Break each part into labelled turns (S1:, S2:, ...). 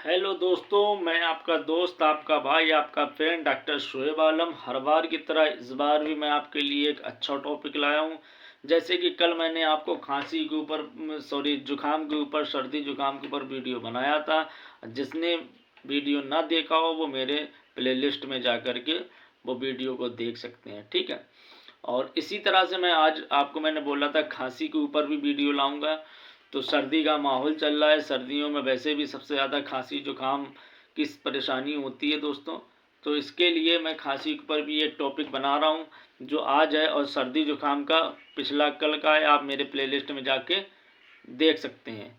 S1: Hello दोस्तों, मैं आपका दोस्त, आपका भाई, आपका फ्रेंड डॉक्टर शोएब आलम। हर बार की तरह इस बार भी मैं आपके लिए एक अच्छा टॉपिक लाया हूँ। जैसे कि कल मैंने आपको खांसी के ऊपर जुकाम के ऊपर, सर्दी जुकाम के ऊपर वीडियो बनाया था। जिसने वीडियो ना देखा हो वो मेरे प्लेलिस्ट में जा कर के वो वीडियो को देख सकते हैं, ठीक है। और इसी तरह से मैं आज आपको मैंने बोला था खांसी के ऊपर भी वीडियो लाऊंगा। तो सर्दी का माहौल चल रहा है, सर्दियों में वैसे भी सबसे ज़्यादा खांसी जुकाम की परेशानी होती है दोस्तों। तो इसके लिए मैं खांसी पर भी एक टॉपिक बना रहा हूँ जो आज है, और सर्दी जुकाम का पिछला कल का है, आप मेरे प्लेलिस्ट में जाके देख सकते हैं।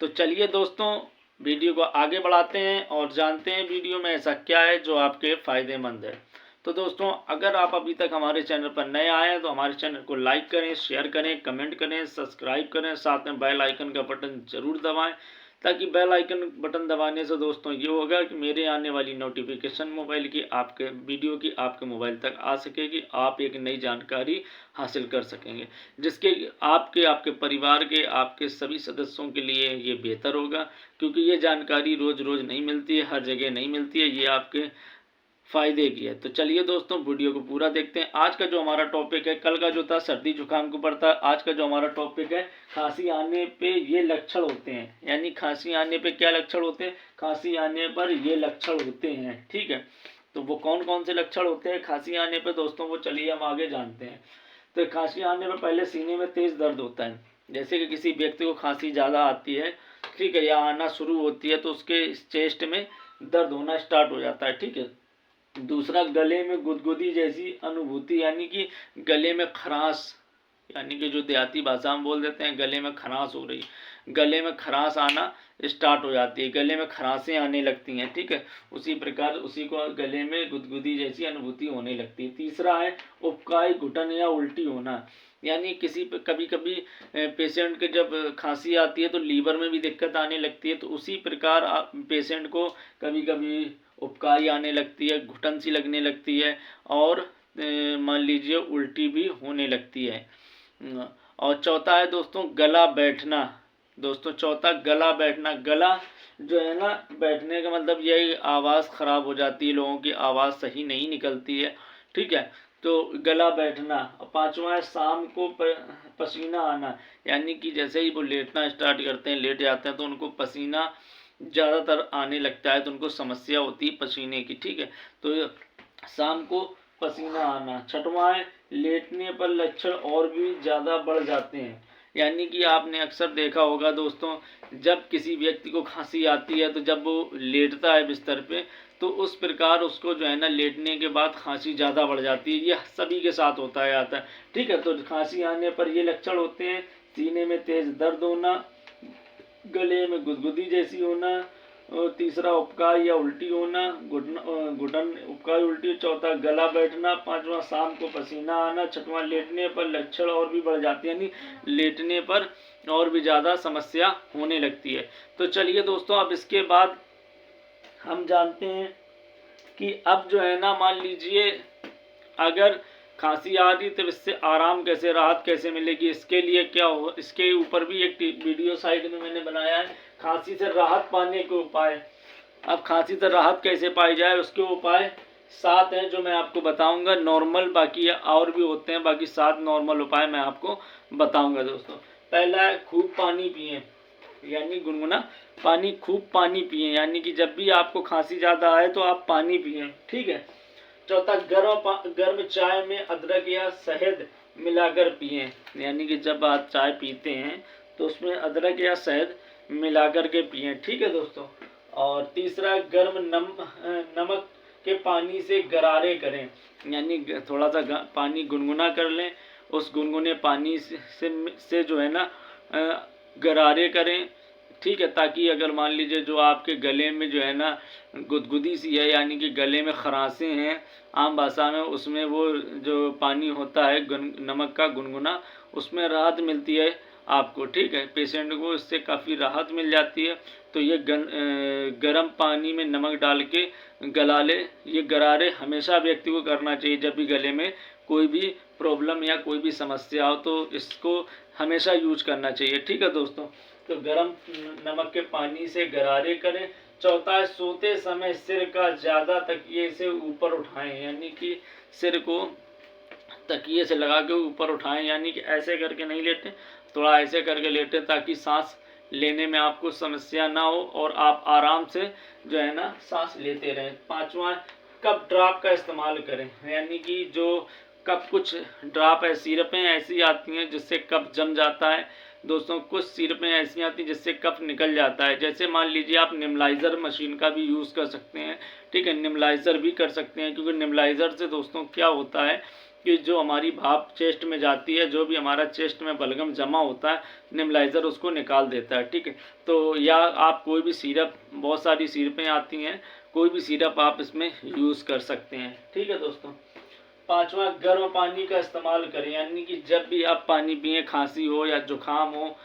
S1: तो चलिए दोस्तों, वीडियो को आगे बढ़ाते हैं और जानते हैं वीडियो में ऐसा क्या है जो आपके फ़ायदेमंद है। तो दोस्तों, अगर आप अभी तक हमारे चैनल पर नए आए हैं तो हमारे चैनल को लाइक करें, शेयर करें, कमेंट करें, सब्सक्राइब करें, साथ में बेल आइकन का बटन ज़रूर दबाएं। ताकि बेल आइकन बटन दबाने से दोस्तों ये होगा कि मेरे आने वाली नोटिफिकेशन मोबाइल की, आपके वीडियो की, आपके मोबाइल तक आ सकेगी। आप एक नई जानकारी हासिल कर सकेंगे जिसके आपके आपके परिवार के, आपके सभी सदस्यों के लिए ये बेहतर होगा। क्योंकि ये जानकारी रोज़ रोज़ नहीं मिलती है, हर जगह नहीं मिलती है, ये आपके फ़ायदे की है। तो चलिए दोस्तों, वीडियो को पूरा देखते हैं। आज का जो हमारा टॉपिक है, कल का जो था सर्दी जुकाम के ऊपर था, आज का जो हमारा टॉपिक है खांसी आने पे ये लक्षण होते हैं। यानी खांसी आने पे क्या लक्षण होते हैं, खांसी आने पर ये लक्षण होते हैं, ठीक है। तो वो कौन कौन से लक्षण होते हैं खांसी आने पे दोस्तों, वो चलिए हम आगे जानते हैं। तो खांसी आने पर पहले सीने में तेज़ दर्द होता है। जैसे कि किसी व्यक्ति को खांसी ज़्यादा आती है, ठीक है, या आना शुरू होती है, तो उसके चेस्ट में दर्द होना स्टार्ट हो जाता है, ठीक है। दूसरा, गले में गुदगुदी जैसी अनुभूति, यानी कि गले में खराश, यानी कि जो देहाती भाषा में बोल देते हैं गले में खराश हो रही, गले में खराश आना स्टार्ट हो जाती है, गले में खराशें आने लगती हैं, ठीक है। उसी प्रकार उसी को गले में गुदगुदी जैसी अनुभूति होने लगती है। तीसरा है उबकाई, घुटन या उल्टी होना। यानी किसी पे कभी कभी पेशेंट के जब खांसी आती है तो लीवर में भी दिक्कत आने लगती है। तो उसी प्रकार पेशेंट को कभी कभी उबकाई आने लगती है, घुटन सी लगने लगती है, और मान लीजिए उल्टी भी होने लगती है। और चौथा है दोस्तों गला बैठना। दोस्तों चौथा, गला बैठना। गला जो है ना, बैठने का मतलब यही आवाज़ ख़राब हो जाती है, लोगों की आवाज़ सही नहीं निकलती है, ठीक है। तो गला बैठना। पांचवा है शाम को पसीना आना। यानी कि जैसे ही वो लेटना स्टार्ट करते हैं, लेट जाते हैं, तो उनको पसीना ज़्यादातर आने लगता है, तो उनको समस्या होती है पसीने की, ठीक है। तो शाम को पसीना आना। छठवां है लेटने पर लक्षण और भी ज़्यादा बढ़ जाते हैं। यानी कि आपने अक्सर देखा होगा दोस्तों, जब किसी व्यक्ति को खांसी आती है तो जब वो लेटता है बिस्तर पे, तो उस प्रकार उसको जो है ना, लेटने के बाद खांसी ज़्यादा बढ़ जाती है। ये सभी के साथ होता है आता है, ठीक है। तो खांसी आने पर ये लक्षण होते हैं: सीने में तेज़ दर्द होना, गले में गुदगुदी जैसी होना, और तीसरा उबकाई या उल्टी होना, घुटन उबकाई उल्टी, चौथा गला बैठना, पांचवा शाम को पसीना आना, छठवां लेटने पर लक्षण और भी बढ़ जाते हैं, यानी लेटने पर और भी ज़्यादा समस्या होने लगती है। तो चलिए दोस्तों, अब इसके बाद हम जानते हैं कि अब जो है ना, मान लीजिए अगर खांसी आ रही तो इससे आराम कैसे, राहत कैसे मिलेगी, इसके लिए क्या हो, इसके ऊपर भी एक वीडियो साइड में मैंने बनाया है, खांसी से राहत पाने के उपाय। अब खांसी से राहत कैसे पाई जाए, उसके उपाय 7 हैं जो मैं आपको बताऊंगा। नॉर्मल, बाकी और भी होते हैं, बाकी 7 नॉर्मल उपाय मैं आपको बताऊंगा दोस्तों। पहला है खूब पानी पिए, यानी गुनगुना पानी, खूब पानी पिए। यानी कि जब भी आपको खांसी ज़्यादा आए तो आप पानी पिए, ठीक है। चौथा, गर्म चाय में अदरक या शहद मिलाकर पिए। यानी कि जब आप चाय पीते हैं तो उसमें अदरक या शहद मिलाकर के पिए, ठीक है दोस्तों। और तीसरा, गर्म नमक के पानी से गरारे करें। यानी थोड़ा सा पानी गुनगुना कर लें, उस गुनगुने पानी से जो है ना, गरारे करें, ठीक है। ताकि अगर मान लीजिए जो आपके गले में जो है ना गुदगुदी सी है, यानी कि गले में खराशें हैं आम भाषा में, उसमें वो जो पानी होता है नमक का गुनगुना, उसमें राहत मिलती है आपको, ठीक है। पेशेंट को इससे काफ़ी राहत मिल जाती है। तो ये गर्म पानी में नमक डाल के गला ले। ये गरारे हमेशा व्यक्ति को करना चाहिए जब भी गले में कोई भी प्रॉब्लम या कोई भी समस्या हो, तो इसको हमेशा यूज करना चाहिए, ठीक है दोस्तों। तो गर्म नमक के पानी से गरारे करें। चौथा है सोते समय सिर का ज़्यादा तकिए से ऊपर उठाएं, यानी कि सिर को तकिए से लगा के ऊपर उठाएं, यानी कि ऐसे करके नहीं लेटें, थोड़ा ऐसे करके लेटें ताकि सांस लेने में आपको समस्या ना हो और आप आराम से जो है ना सांस लेते रहें। पांचवा, कप ड्रॉप का इस्तेमाल करें, यानी कि जो कप कुछ ड्रॉप है, सिरपें ऐसी आती हैं जिससे कप जम जाता है दोस्तों, कुछ सिरपें ऐसी आती हैं जिससे कफ निकल जाता है। जैसे मान लीजिए आप निमलाइज़र मशीन का भी यूज़ कर सकते हैं, ठीक है, निमलाइज़र भी कर सकते हैं, क्योंकि निमलाइज़र से दोस्तों क्या होता है कि जो हमारी भाप चेस्ट में जाती है, जो भी हमारा चेस्ट में बलगम जमा होता है, निमलाइज़र उसको निकाल देता है, ठीक है। तो या आप कोई भी सिरप, बहुत सारी सिरपें आती हैं, कोई भी सिरप आप इसमें यूज़ कर सकते हैं, ठीक है दोस्तों। पांचवा, गर्म पानी का इस्तेमाल करें, यानी कि जब भी आप पानी पिएं, खांसी हो या जुकाम हो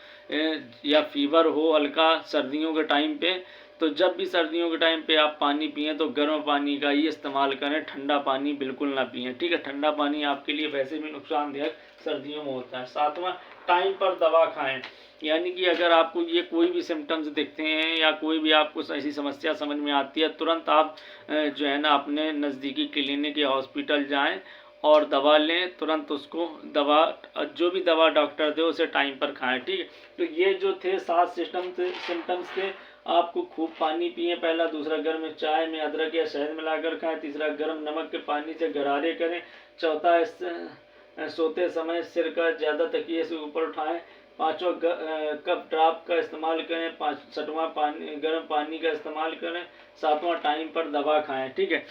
S1: या फीवर हो हल्का सर्दियों के टाइम पे, तो जब भी सर्दियों के टाइम पे आप पानी पिएं तो गर्म पानी का ही इस्तेमाल करें, ठंडा पानी बिल्कुल ना पिएं, ठीक है। ठंडा पानी आपके लिए वैसे भी नुकसानदायक सर्दियों में होता है। सातवां, टाइम पर दवा खाएं, यानी कि अगर आपको ये कोई भी सिम्टम्स दिखते हैं या कोई भी आपको ऐसी समस्या समझ में आती है, तुरंत आप जो है ना अपने नज़दीकी क्लिनिक या हॉस्पिटल जाएं और दवा लें, तुरंत उसको दवा, जो भी दवा डॉक्टर दे उसे टाइम पर खाएं, ठीक है। तो ये जो थे 7 सिम्टम्स थे, आपको खूब पानी पिए पहला, दूसरा गर्म चाय में अदरक या शहद मिलाकर खाएं, तीसरा गर्म नमक के पानी से गरारे करें, चौथा सोते समय सिर का ज़्यादा तकिए से ऊपर उठाएं, पांचवा कप ड्रॉप का इस्तेमाल करें, छठवां गर्म पानी का इस्तेमाल करें, सातवां टाइम पर दवा खाएं, ठीक है।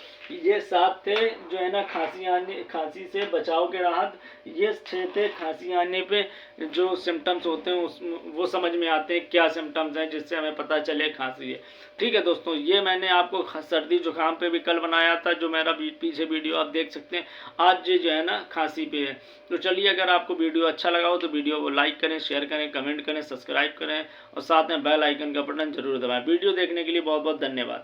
S1: ये 7 थे जो है ना खांसी से बचाव के राहत। ये 6 थे खांसी आने पे जो सिम्टम्स होते हैं वो समझ में आते हैं क्या सिम्टम्स हैं, जिससे हमें पता चले खांसी है, ठीक है दोस्तों। ये मैंने आपको सर्दी जुकाम पे भी कल बनाया था, जो मेरा पीछे वीडियो आप देख सकते हैं। आज जो है ना खांसी पे है। तो चलिए, अगर आपको वीडियो अच्छा लगा हो तो वीडियो को लाइक करें, शेयर करें, कमेंट करें, सब्सक्राइब करें और साथ में बेल आइकन का बटन जरूर दबाएं। वीडियो देखने के लिए बहुत बहुत धन्यवाद।